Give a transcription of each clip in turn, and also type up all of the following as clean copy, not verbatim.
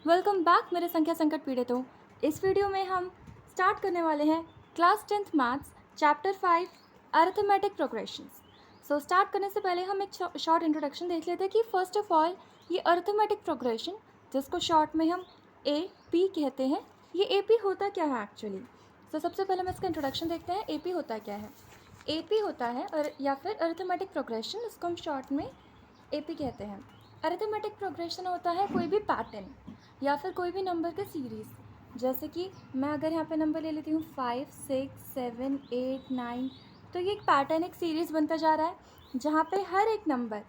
Welcome back मेरे संख्या संकट पीड़ितों। इस वीडियो में हम स्टार्ट करने वाले हैं class 10th maths chapter 5 arithmetic progressions. So start करने से पहले हम एक शॉर्ट इंट्रोडक्शन देख लेते हैं कि फर्स्ट ऑफ ऑल ये अरिथमेटिक प्रोग्रेशन, जिसको शॉर्ट में हम AP कहते हैं, ये AP होता क्या है एक्चुअली। सो सबसे पहले हम इसका इंट्रोडक्शन देखते हैं। AP होता क्या है। AP होता है और या फिर अरिथमेटिक प्रोग्रेशन, इसको हम शॉर्ट में AP कहते हैं। अरिथमेटिक प्रोग्रेशन होता है कोई भी पैटर्न या फिर कोई भी नंबर के सीरीज़। जैसे कि मैं अगर यहाँ पे नंबर ले लेती हूँ 5, 6, 7, 8, 9, तो ये एक पैटर्न, एक सीरीज़ बनता जा रहा है जहाँ पे हर एक नंबर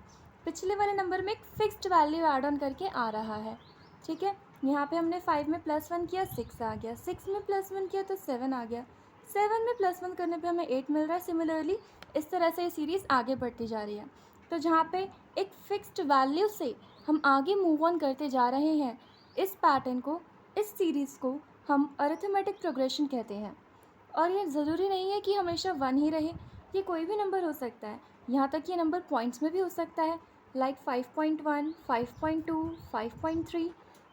पिछले वाले नंबर में एक फिक्स्ड वैल्यू ऐड ऑन करके आ रहा है। ठीक है, यहाँ पे हमने 5 में +1 किया 6 आ गया, 6 में +1 किया तो 7 आ गया, 7 में +1 करने पे हमें 8 मिल रहा है। सिमिलरली इस तरह से ये सीरीज़ आगे बढ़ती जा रही है। तो जहाँ पे एक फिक्स्ड वैल्यू से हम आगे मूव ऑन करते जा रहे हैं, इस पैटर्न को, इस सीरीज़ को हम अरिथमेटिक प्रोग्रेशन कहते हैं। और ये ज़रूरी नहीं है कि हमेशा 1 ही रहे, ये कोई भी नंबर हो सकता है। यहाँ तक ये नंबर पॉइंट्स में भी हो सकता है, लाइक 5.1, 5.2, 5.3।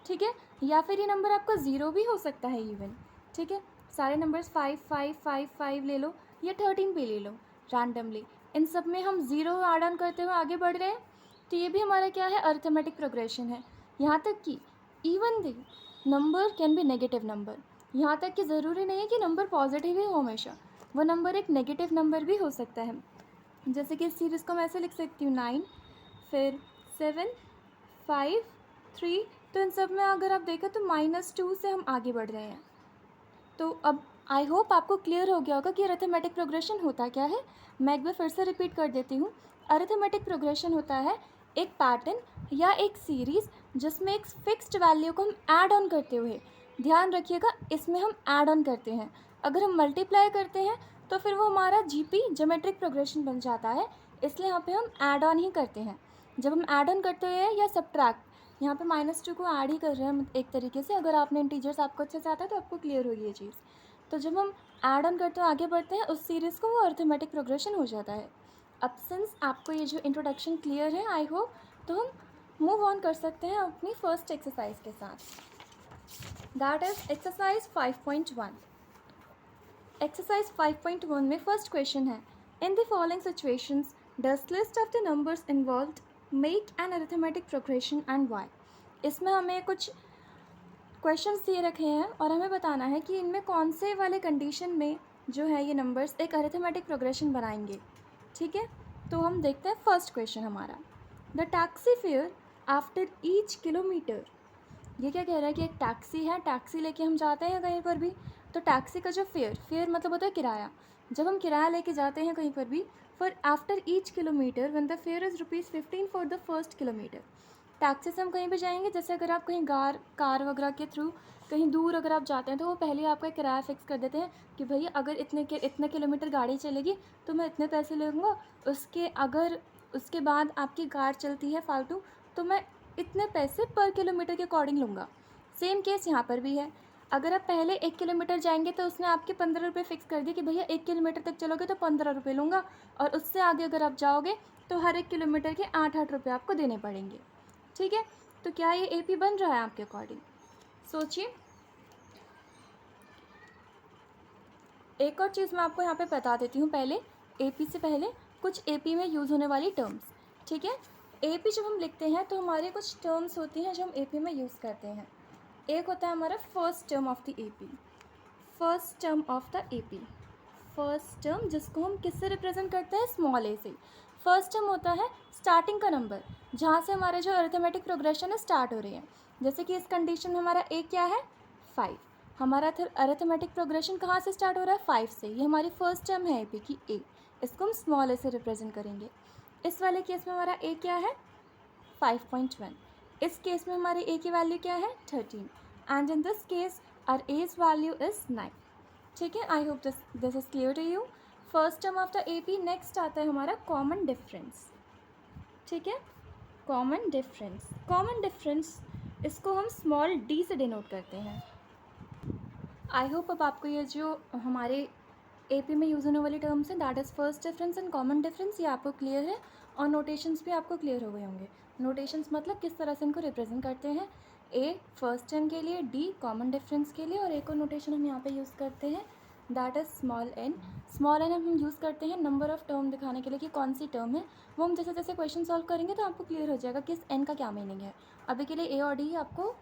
ठीक है, या फिर ये नंबर आपका 0 भी हो सकता है इवन। ठीक है, सारे नंबर्स 5, 5, 5, 5 ले लो या 13 भी ले लो रैंडमली, इन सब में हम 0 ऐड ऑन करते हुए आगे बढ़ रहे हैं। तो ये भी हमारा क्या है, अरिथमेटिक प्रोग्रेशन है। यहाँ तक कि even the number can be negative number, यहाँ तक कि ज़रूरी नहीं है कि नंबर पॉजिटिव ही हो हमेशा, वो नंबर एक नेगेटिव नंबर भी हो सकता है। जैसे कि इस सीरीज़ को मैं ऐसे लिख सकती हूँ 9, फिर 7, 5, 3। तो इन सब में अगर आप देखें तो -2 से हम आगे बढ़ रहे हैं। तो अब आई होप आपको क्लियर हो गया होगा कि अरिथमेटिक प्रोग्रेशन होता क्या है। मैं एक बार फिर से रिपीट कर देती हूँ। अरिथमेटिक प्रोग्रेशन होता है एक पैटर्न या एक सीरीज़ जिसमें एक फिक्स्ड वैल्यू को हम ऐड ऑन करते हुए, ध्यान रखिएगा इसमें हम ऐड ऑन करते हैं। अगर हम मल्टीप्लाई करते हैं तो फिर वो हमारा GP ज्योमेट्रिक प्रोग्रेशन बन जाता है, इसलिए यहाँ पे हम ऐड ऑन ही करते हैं। जब हम ऐड ऑन करते हैं या सब्ट्रैक्ट, यहाँ पे -2 को ऐड ही कर रहे हैं एक तरीके से। अगर आपने इंटीजर्स आपको अच्छे से आता है तो आपको क्लियर होगी ये चीज़। तो जब हम ऐड ऑन करते हुए आगे बढ़ते हैं उस सीरीज़ को, वो अरिथमेटिक प्रोग्रेशन हो जाता है। अब सिंस आपको ये जो इंट्रोडक्शन क्लियर है आई होप, तो हम मूव ऑन कर सकते हैं अपनी फर्स्ट एक्सरसाइज के साथ, दैट इज एक्सरसाइज 5.1। एक्सरसाइज 5.1 में फर्स्ट क्वेश्चन है, in the following situations does list of the numbers involved make an arithmetic progression and why. इसमें हमें कुछ क्वेश्चंस दिए रखे हैं और हमें बताना है कि इनमें कौन से वाले कंडीशन में जो है ये नंबर्स एक अरिथमेटिक प्रोग्रेशन बनाएंगे। ठीक है, तो हम देखते हैं फर्स्ट क्वेश्चन हमारा, the taxi fare after each kilometre. ये क्या कह रहा है कि एक टैक्सी है, टैक्सी लेके हम जाते हैं कहीं पर भी, तो टैक्सी का जो फेयर मतलब होता है किराया। जब हम किराया लेके जाते हैं कहीं पर भी, for after each kilometre when the fair is ₹15 for the first kilometre. Taxi से हम कहीं भी जाएंगे, जैसे अगर आप कहीं कार वगैरह के थ्रू कहीं दूर अगर आप जाते हैं तो वो पहले आपका किराया फ़िक्स कर देते हैं कि भैया अगर इतने किलोमीटर गाड़ी चलेगी तो मैं इतने पैसे लूँगा, उसके बाद आपकी कार चलती है फालतू तो मैं इतने पैसे पर किलोमीटर के अकॉर्डिंग लूँगा। सेम केस यहाँ पर भी है। अगर आप पहले 1 किलोमीटर जाएंगे तो उसने आपके 15 रुपये फ़िक्स कर दिए कि भैया 1 किलोमीटर तक चलोगे तो 15 रुपये लूँगा, और उससे आगे अगर आप जाओगे तो हर 1 किलोमीटर के 8-8 रुपये आपको देने पड़ेंगे। ठीक है, तो क्या ये AP बन रहा है आपके अकॉर्डिंग, सोचिए। एक और चीज़ मैं आपको यहाँ पे बता देती हूँ पहले, AP से पहले कुछ AP में यूज़ होने वाली टर्म्स। ठीक है, AP जब हम लिखते हैं तो हमारे कुछ टर्म्स होती हैं जो हम AP में यूज़ करते हैं। एक होता है हमारा first term of the AP, first term of the AP, first term जिसको हम किससे रिप्रेजेंट करते हैं, स्मॉल a से। फर्स्ट टर्म होता है स्टार्टिंग का नंबर, जहाँ से हमारे जो अरिथमेटिक प्रोग्रेशन है स्टार्ट हो रही है। जैसे कि इस कंडीशन में हमारा a क्या है, 5। हमारा अरिथमेटिक प्रोग्रेशन कहाँ से स्टार्ट हो रहा है, 5 से। ये हमारी फर्स्ट टर्म है AP की a, इसको हम स्मॉल a से रिप्रेजेंट करेंगे। इस वाले केस में हमारा a क्या है, 5.1। इस केस में हमारे a की वैल्यू क्या है, 13, and in this case are a's value is 9। ठीक है, I hope this is clear to you. First term of the AP। Next आता है हमारा कॉमन डिफरेंस। ठीक है, कॉमन डिफरेंस, कॉमन डिफरेंस इसको हम स्मॉल d से डिनोट करते हैं। आई होप अब आपको ये जो हमारे AP में यूज़ होने वाली टर्म्स हैं, that is first difference and common difference, ये आपको क्लियर है, और नोटेशंस भी आपको क्लियर हो गए होंगे। नोटेशंस मतलब किस तरह से इनको रिप्रेजेंट करते हैं। ए फर्स्ट टर्म के लिए, डी कॉमन डिफरेंस के लिए, और एक और नोटेशन हम यहाँ पे यूज़ करते हैं that is small n. Small n हम यूज़ करते हैं नंबर ऑफ़ टर्म दिखाने के लिए कि कौन सी टर्म है। वो हम जैसे जैसे क्वेश्चन सॉल्व करेंगे तो आपको क्लियर हो जाएगा कि इस एन का क्या मीनिंग है। अभी के लिए ए और डी आपको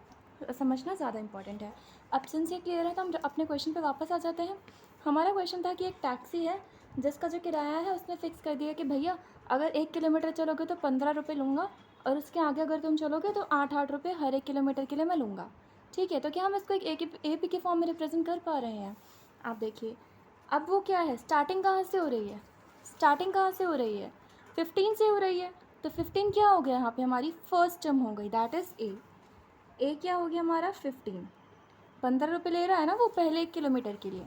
समझना ज़्यादा इंपॉर्टेंट है। अब सिंस ये क्लियर है तो हम अपने क्वेश्चन पे वापस आ जाते हैं। हमारा क्वेश्चन था कि एक टैक्सी है जिसका जो किराया है उसने फ़िक्स कर दिया कि भैया अगर 1 किलोमीटर चलोगे तो 15 रुपये लूँगा, और उसके आगे अगर तुम चलोगे तो 8 रुपये हर 1 किलोमीटर के लिए मैं लूँगा। ठीक है, तो क्या हम इसको एक ए पी के फॉर्म में रिप्रेजेंट कर पा रहे हैं? आप देखिए, अब वो क्या है, स्टार्टिंग कहाँ से हो रही है? स्टार्टिंग कहाँ से हो रही है? 15 से हो रही है। तो 15 क्या हो गया यहाँ पे, हमारी फर्स्ट टर्म हो गई, दैट इज़ ए। ए क्या हो गया हमारा 15। 15 रुपये ले रहा है ना वो पहले 1 किलोमीटर के लिए,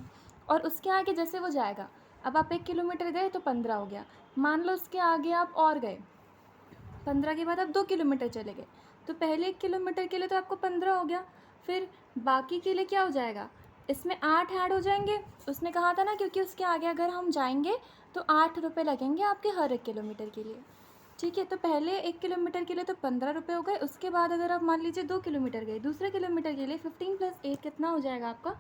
और उसके आगे जैसे वो जाएगा, अब आप 1 किलोमीटर गए तो 15 हो गया। मान लो उसके आगे आप और गए, 15 के बाद आप 2 किलोमीटर चले गए, तो पहले 1 किलोमीटर के लिए तो आपको 15 हो गया। फिर बाकी के लिए क्या हो जाएगा, इसमें 8 ऐड हो जाएंगे। उसने कहा था ना, क्योंकि उसके आगे अगर हम जाएंगे तो 8 रुपये लगेंगे आपके हर 1 किलोमीटर के लिए। ठीक है, तो पहले 1 किलोमीटर के लिए तो 15 रुपये हो गए। उसके बाद अगर आप मान लीजिए 2 किलोमीटर गए, दूसरे किलोमीटर के लिए 15 + 8 कितना हो जाएगा आपका,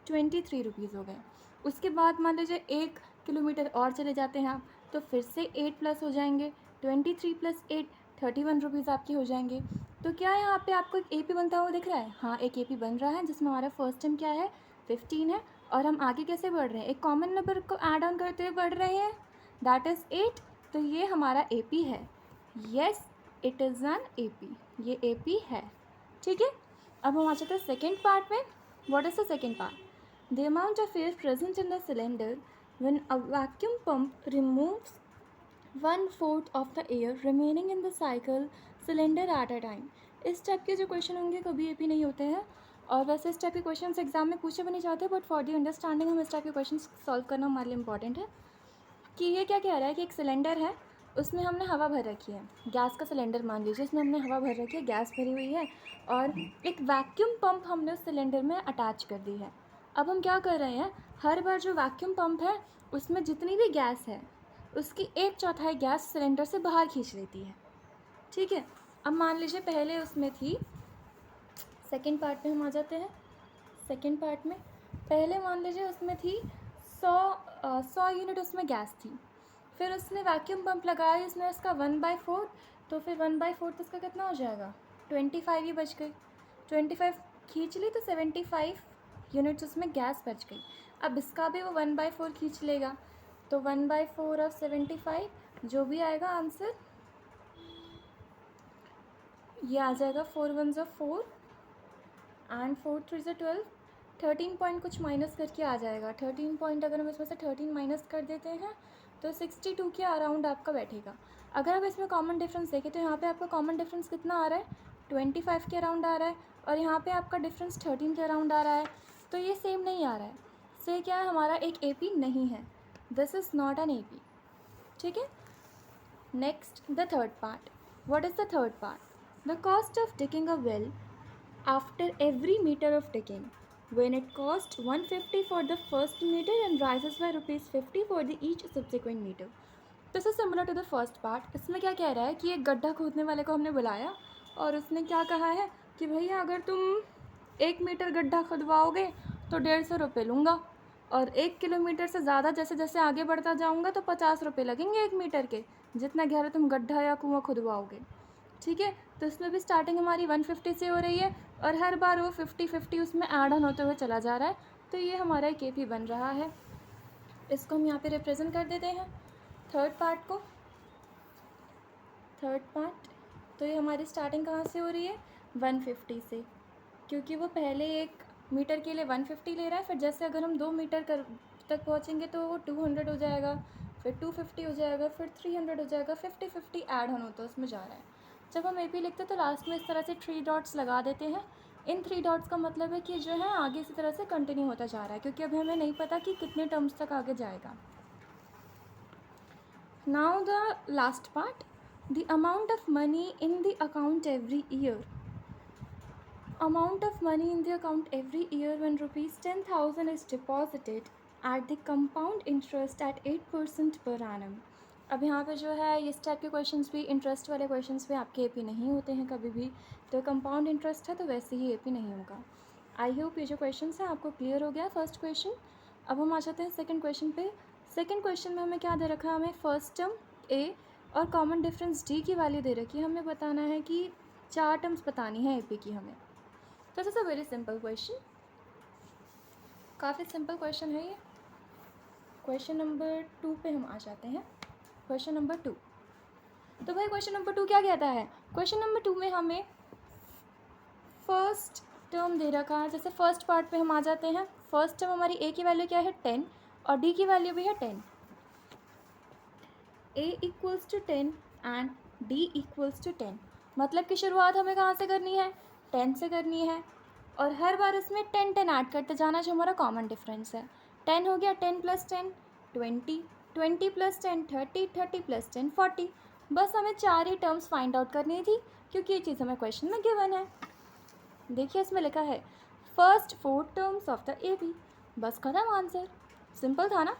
23 रुपीज़ हो गए। उसके बाद मान लीजिए 1 किलोमीटर और चले जाते हैं आप, तो फिर से 8 प्लस हो जाएंगे, 23 + 8 31 रुपीज़ आपके हो जाएंगे। तो क्या यहाँ पे आपको एक ए पी बनता हुआ दिख रहा है? हाँ, एक ए पी बन रहा है जिसमें हमारा फर्स्ट टर्म क्या है, 15 है, और हम आगे कैसे बढ़ रहे हैं, एक कॉमन नंबर को ऐड ऑन करते हुए बढ़ रहे हैं, दैट इज़ 8। तो ये हमारा ए पी है। Yes, it is an A P, ये ए पी है। ठीक है, अब हम आ जाते हैं सेकेंड पार्ट में। What is the second part? The amount of air present in the cylinder when a vacuum pump removes 1/4 of the air remaining in the cycle cylinder at a time। इस type के जो question होंगे कभी AP नहीं होते हैं, और वैसे इस टाइप के क्वेश्चन एग्जाम में पूछे भी नहीं जाते, बट फॉर दी अंडरस्टैंडिंग हम इस टाइप के क्वेश्चन सॉल्व करना हमारे लिए इंपॉर्टेंट है। कि ये क्या कह रहा है कि एक सिलेंडर है, उसमें हमने हवा भर रखी है, गैस का सिलेंडर मान लीजिए, उसमें हमने हवा भर रखी है, गैस भरी हुई है, और एक वैक्यूम पंप हमने उस सिलेंडर में अटैच कर दी है। अब हम क्या कर रहे हैं, हर बार जो वैक्यूम पंप है उसमें जितनी भी गैस है उसकी 1/4 गैस सिलेंडर से बाहर खींच लेती है। ठीक है, अब मान लीजिए पहले उसमें थी, सेकेंड पार्ट में हम आ जाते हैं। सेकेंड पार्ट में पहले मान लीजिए उसमें थी 100 यूनिट उसमें गैस थी। फिर उसने वैक्यूम पंप लगाया, इसमें उसका 1/4, तो फिर 1/4 तो उसका कितना हो जाएगा, 25 ही बच गई। 25 खींच ली तो 75 यूनिट्स उसमें गैस बच गई। अब इसका भी वो 1/4 खींच लेगा, तो 1/4 ऑफ 75 जो भी आएगा आंसर, ये आ जाएगा 4 1 ज़ा 4 एंड 4 3 ज़ा 12। 13 पॉइंट कुछ माइनस करके आ जाएगा। 13 पॉइंट अगर हम इसमें से 13 माइनस कर देते हैं तो 62 के अराउंड आपका बैठेगा। अगर आप इसमें कॉमन डिफरेंस देखें तो यहाँ पे आपका कॉमन डिफरेंस कितना आ रहा है, 25 के अराउंड आ रहा है, और यहाँ पे आपका डिफरेंस 13 के अराउंड आ रहा है। तो ये सेम नहीं आ रहा है, से क्या है, हमारा एक ए पी नहीं है, this is not an A P. ठीक है, next the third part. What is the third part? The cost of digging a well after every meter of digging, when it cost 150 for the first meter and rises by ₹50 for the each subsequent meter। This is similar to the first part. इसमें क्या कह रहा है कि एक गड्ढा खोदने वाले को हमने बुलाया और उसने क्या कहा है कि भैया अगर तुम 1 मीटर गड्ढा खुदवाओगे तो 150 रुपये लूँगा, और 1 किलोमीटर से ज़्यादा जैसे जैसे आगे बढ़ता जाऊँगा तो 50 रुपये लगेंगे 1 मीटर के, जितना गहरा तुम गड्ढा या कुआँ खुदवाओगे। ठीक है, तो इसमें भी स्टार्टिंग हमारी 150 से हो रही है, और हर बार वो 50-50 उसमें ऐड ऑन होते हुए चला जा रहा है। तो ये हमारा एक ए पी बन रहा है। इसको हम यहाँ पे रिप्रेजेंट कर देते हैं थर्ड पार्ट को। थर्ड पार्ट, तो ये हमारी स्टार्टिंग कहाँ से हो रही है, 150 से, क्योंकि वो पहले 1 मीटर के लिए 150 ले रहा है, फिर जैसे अगर हम 2 मीटर तक पहुँचेंगे तो वो 200 हो जाएगा, फिर 250 हो जाएगा, फिर 300 हो जाएगा, 50-50 ऐड ऑन होता है उसमें जा रहा है। जब हम ए पी लिखते हैं तो लास्ट में इस तरह से 3 डॉट्स लगा देते हैं। इन 3 डॉट्स का मतलब है कि जो है आगे इसी तरह से कंटिन्यू होता जा रहा है, क्योंकि अभी हमें नहीं पता कि कितने टर्म्स तक आगे जाएगा। Now the last part, the amount of money in the account every year. Amount of money in the account every year when ₹10,000 is deposited at the compound interest at 8% per annum अब यहाँ पे जो है इस type के questions भी, interest वाले questions भी आपके एपी नहीं होते हैं कभी भी, तो कंपाउंड इंटरेस्ट है तो वैसे ही एपी नहीं होगा। आई होप ये जो क्वेश्चन है आपको क्लियर हो गया फर्स्ट क्वेश्चन। अब हम आ जाते हैं सेकंड क्वेश्चन पे। सेकंड क्वेश्चन में हमें क्या दे रखा है, हमें फर्स्ट टर्म ए और कॉमन डिफरेंस डी की वैल्यू दे रखी है। हमें बताना है कि 4 टर्म्स बतानी है एपी की हमें। तो this is a very simple question, काफ़ी सिंपल क्वेश्चन है ये। क्वेश्चन नंबर 2 पे हम आ जाते हैं। क्वेश्चन नंबर 2, तो भाई क्वेश्चन नंबर 2 क्या कहता है? क्वेश्चन नंबर 2 में हमें फर्स्ट टर्म दे रखा है। जैसे फर्स्ट पार्ट पे हम आ जाते हैं। फर्स्ट टर्म हमारी ए की वैल्यू क्या है 10 और डी की वैल्यू भी है 10। A equals to 10 and D equals to 10, मतलब कि शुरुआत हमें कहाँ से करनी है? 10 से करनी है और हर बार इसमें 10 10 ऐड करते जाना जो हमारा कॉमन डिफरेंस है। 10 हो गया, 10 प्लस 10 20, 20 प्लस 10 30, 30 प्लस 10 40। बस हमें 4 ही टर्म्स फाइंड आउट करनी थी क्योंकि ये चीज़ हमें क्वेश्चन में गिवन है। देखिए इसमें लिखा है first 4 terms of the A B, बस खत्म आंसर। सिंपल था ना।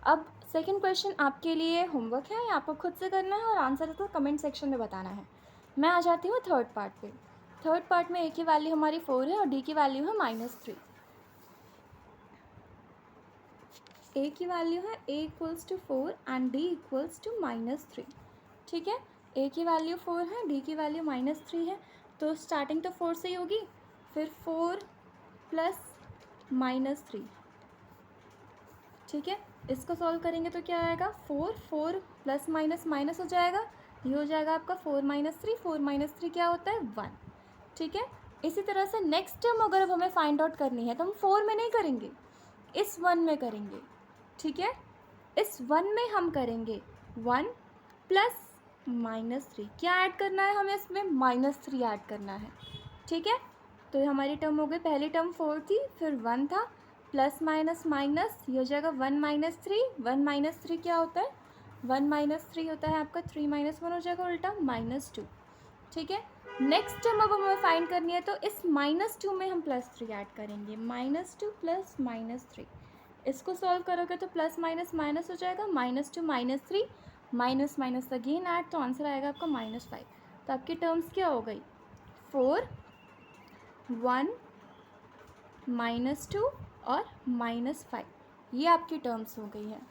अब सेकंड क्वेश्चन आपके लिए होमवर्क है, आपको खुद से करना है और आंसर तो कमेंट सेक्शन में बताना है। मैं आ जाती हूँ थर्ड पार्ट पे। थर्ड पार्ट में ए की वैल्यू हमारी 4 है और डी की वैल्यू है -3। ए की वैल्यू है A equals to 4 and D equals to -3। ठीक है, ए की वैल्यू 4 है, डी की वैल्यू -3 है, तो स्टार्टिंग तो 4 से ही होगी, फिर 4 प्लस -3। ठीक है, इसको सॉल्व करेंगे तो क्या आएगा? 4 प्लस माइनस माइनस हो जाएगा, ये हो जाएगा आपका 4 - 3। 4 - 3 क्या होता है? 1। ठीक है, इसी तरह से नेक्स्ट टर्म अगर अब हमें फाइंड आउट करनी है तो हम 4 में नहीं करेंगे, इस 1 में करेंगे। ठीक है, इस 1 में हम करेंगे 1 प्लस -3। क्या ऐड करना है हमें? इसमें -3 ऐड करना है। ठीक है, तो हमारी टर्म हो गई, पहली टर्म 4 थी, फिर 1 था, प्लस माइनस माइनस, ये हो जाएगा 1 - 3। 1 - 3 क्या होता है? 1 - 3 होता है आपका 3 - 1 हो जाएगा उल्टा -2। ठीक है, नेक्स्ट टर्म अब हमें फाइंड करनी है तो इस -2 में हम +3 ऐड करेंगे। -2 प्लस -3, इसको सॉल्व करोगे तो प्लस माइनस माइनस हो जाएगा, -2 -3 माइनस माइनस अगेन ऐड, तो आंसर आएगा आपका -5। तो आपकी टर्म्स क्या हो गई? 4 1 -2 और -5, ये आपकी टर्म्स हो गई है।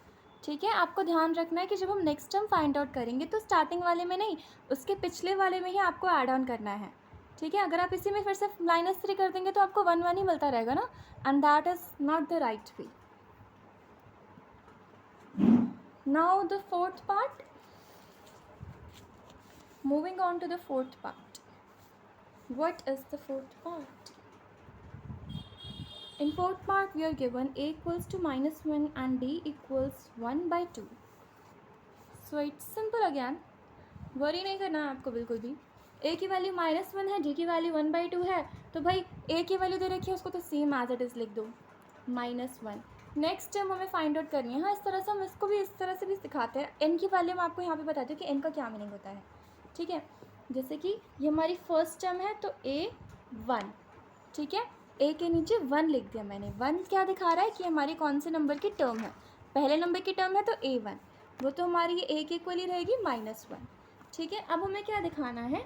ठीक है, आपको ध्यान रखना है कि जब हम नेक्स्ट टर्म फाइंड आउट करेंगे तो स्टार्टिंग वाले में नहीं, उसके पिछले वाले में ही आपको ऐड ऑन करना है। ठीक है, अगर आप इसी में फिर से -3 कर देंगे तो आपको 1 1 ही मिलता रहेगा ना, and that is not the right way. Now the fourth part, moving on to the fourth part. What is the fourth part? In fourth part, we are given a equals to -1 and d equals 1/2. So it's simple again. Worry नहीं करना है आपको बिल्कुल भी। a की value -1 है, d की value 1/2 है, तो भाई a की वैल्यू दे रखी है उसको तो सेम एज इट इज़ लिख दो, -1। नेक्स्ट टर्म हमें फाइंड आउट करनी है। हाँ, इस तरह से हम इसको भी इस तरह से भी सिखाते हैं। n की वैल्यू मैं आपको यहाँ पे बताती हूँ कि n का क्या मीनिंग होता है। ठीक है, जैसे कि ये हमारी फर्स्ट टर्म है तो a1। ठीक है, ए के नीचे 1 लिख दिया मैंने। 1 क्या दिखा रहा है कि हमारी कौन से नंबर की टर्म है? पहले नंबर की टर्म है तो a1, वो तो हमारी ए के इक्वल ही रहेगी -1। ठीक है, अब हमें क्या दिखाना है?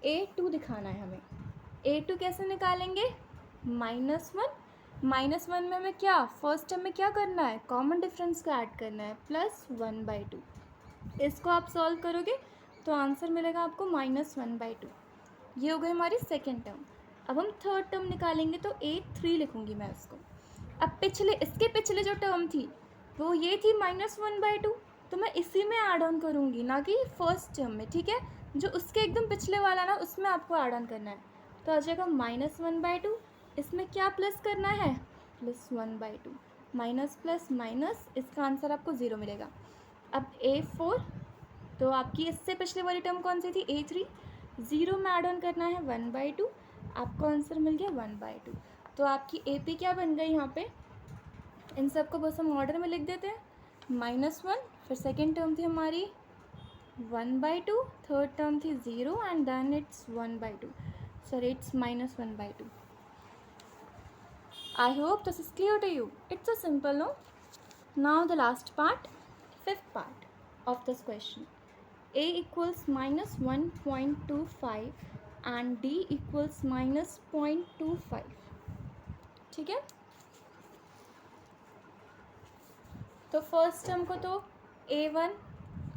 a2 दिखाना है हमें। a2 कैसे निकालेंगे? -1 में हमें क्या फर्स्ट टर्म में क्या करना है? कॉमन डिफरेंस को ऐड करना है, +1/2। इसको आप सॉल्व करोगे तो आंसर मिलेगा आपको -1/2। ये हो गई हमारी सेकेंड टर्म। अब हम थर्ड टर्म निकालेंगे तो a3 लिखूँगी मैं उसको। अब इसके पिछले जो टर्म थी वो ये थी -1/2, तो मैं इसी में ऐड ऑन करूँगी, ना कि फर्स्ट टर्म में। ठीक है, जो उसके एकदम पिछले वाला ना उसमें आपको ऐड ऑन करना है। तो आ जाएगा -1/2, इसमें क्या प्लस करना है? +1/2, माइनस प्लस माइनस, इसका आंसर आपको 0 मिलेगा। अब a4, तो आपकी इससे पिछले वाली टर्म कौन सी थी? a3, 0 में ऐड ऑन करना है 1/2, आपको आंसर मिल गया 1/2। तो आपकी AP क्या बन गई यहाँ पे? इन सब को बस हम ऑर्डर में लिख देते हैं। -1, फिर सेकेंड टर्म थी हमारी 1/2, थर्ड टर्म थी 0 and then it's 1/2, sorry it's -1/2। I hope this is clear to you. It's a simple, no? Now the last part, fifth part. of this question. A equals minus 1.25 and D equals minus 0.25. ठीक है, तो first term को तो A1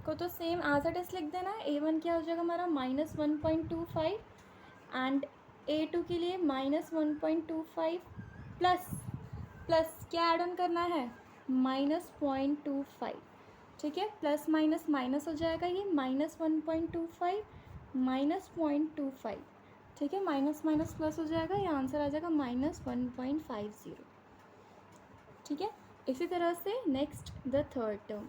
को तो same as it is लिख देना है. A1 क्या हो जाएगा हमारा -1.25 एंड A2 के लिए -1.25 प्लस क्या ऐड ऑन करना है -0.25. ठीक है, प्लस माइनस माइनस हो जाएगा, ये -1.25 -0.25. ठीक है, माइनस माइनस प्लस हो जाएगा, ये आंसर आ जाएगा -1.50. ठीक है, इसी तरह से नेक्स्ट द थर्ड टर्म.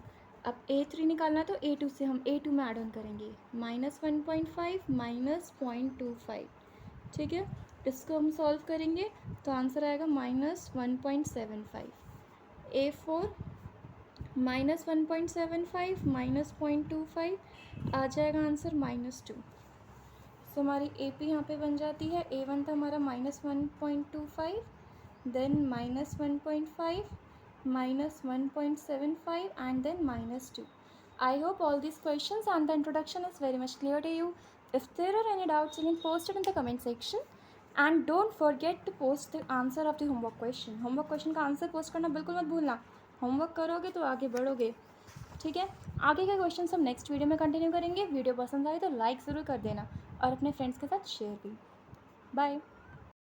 अब A3 निकालना है तो A2 से हम A2 में ऐड ऑन करेंगे -1.5 -0.25. ठीक है, इसको हम सॉल्व करेंगे तो आंसर आएगा -1.75. A4 -1.75 -0.25 आ जाएगा आंसर -2. सो हमारी AP यहाँ पे बन जाती है. A1 था हमारा -1.25, then -1.5 -1.75 and then -2. I hope all these questions and the introduction is very much clear to you. If there are any doubts, you can post it in the comment section and don't forget to post the answer of the homework question. homework question का answer post करना बिल्कुल मत भूलना. Homework करोगे तो आगे बढ़ोगे. ठीक है, आगे के क्वेश्चन हम नेक्स्ट वीडियो में कंटिन्यू करेंगे. वीडियो पसंद आए तो लाइक ज़रूर कर देना और अपने फ्रेंड्स के साथ शेयर भी. बाय.